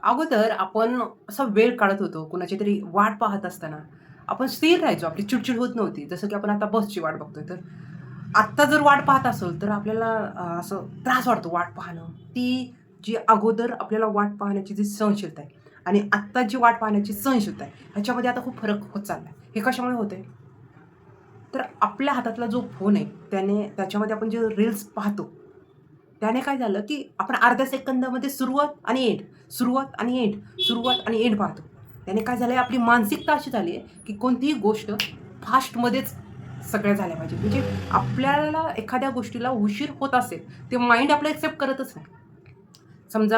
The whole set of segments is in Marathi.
अगोदर आपण असा वेळ काढत होतो, कुणाची तरी वाट पाहत असताना आपण स्थिर राहायचो. आपली चिडचिड होत नव्हती. जसं की आपण आता बसची वाट बघतोय. तर आत्ता जर वाट पाहत असेल, तर आपल्याला असं त्रास वाटतो वाट पाहणं. ती जी अगोदर आपल्याला वाट पाहण्याची जी सहनशीलता आहे आणि आत्ता जी वाट पाहण्याची सहनशीलता आहे, ह्याच्यामध्ये आता खूप फरक होत चाललाय. हे कशामुळे होतंय? तर आपल्या हातातला जो फोन आहे, त्याच्यामध्ये आपण जे रील्स पाहतो, त्याने काय झालं, की आपण अर्ध्या सेकंदामध्ये सुरुवात आणि एंड, सुरुवात आणि एंड, सुरुवात आणि एंड पाहतो. त्याने काय झालंय, आपली मानसिकता अशी झाली आहे, की कोणतीही गोष्ट फास्टमध्येच सगळ्या झाल्या पाहिजे. म्हणजे आपल्याला एखाद्या गोष्टीला उशीर होत असेल, ते माइंड आपलं एक्सेप्ट करतच नाही. समजा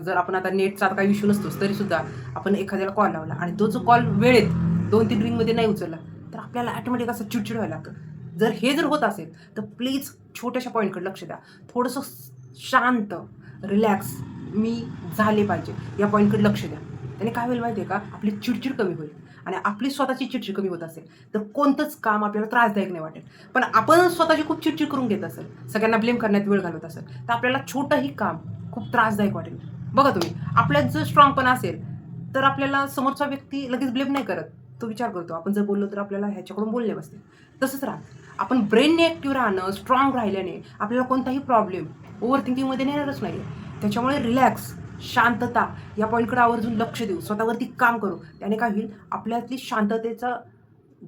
जर आपण आता नेटचा काही इश्यू नसतोच, तरीसुद्धा आपण एखाद्याला कॉल लावला आणि तो जो कॉल वेळेत 2-3 रिंगमध्ये नाही उचलला, तर आपल्याला ऑटोमॅटिक असं चिडचिड व्हायला लागतं. जर होत असेल, तर प्लीज छोट्याशा पॉइंटकडे लक्ष द्या. थोडंसं शांत, रिलॅक्स मी झाले पाहिजे, या पॉइंटकडे लक्ष द्या. त्याने काय होईल माहिती आहे का? आपली चिडचिड कमी होईल आणि आपली स्वतःची चिडचिड कमी होत असेल, तर कोणतंच काम आपल्याला त्रासदायक नाही वाटेल. पण आपण स्वतःची खूप चिडचिड करून घेत असेल, सगळ्यांना ब्लेम करण्यात वेळ घालवत असेल, तर आपल्याला छोटंही काम खूप त्रासदायक वाटेल. बघा तुम्ही, आपल्यात जर स्ट्राँगपणा असेल, तर आपल्याला समोरचा व्यक्ती लगेच ब्लेम नाही करत. तो विचार करतो, आपण जर बोललो तर आपल्याला ह्याच्याकडून बोलणे बसतील. तसंच राहा. आपण ब्रेनने ॲक्टिव्ह राहणं, स्ट्राँग राहिल्याने आपल्याला कोणताही प्रॉब्लेम ओव्हर थिंकिंगमध्ये येणारच नाही. त्याच्यामुळे रिलॅक्स, शांतता या पॉइंटकडे आवर्जून लक्ष देऊ, स्वतःवरती काम करू. त्याने काय होईल, आपल्यातली शांततेचा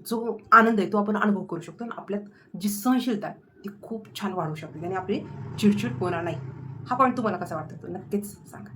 जो आनंद आहे, तो आपण अनुभव करू शकतो आणि आपल्यात जी सहनशीलता आहे, ती खूप छान वाढू शकते. त्याने आपली चिडचिड होणार नाही. हा पॉइंट तुम्हाला कसा वाटतो? तो नक्कीच सांगा.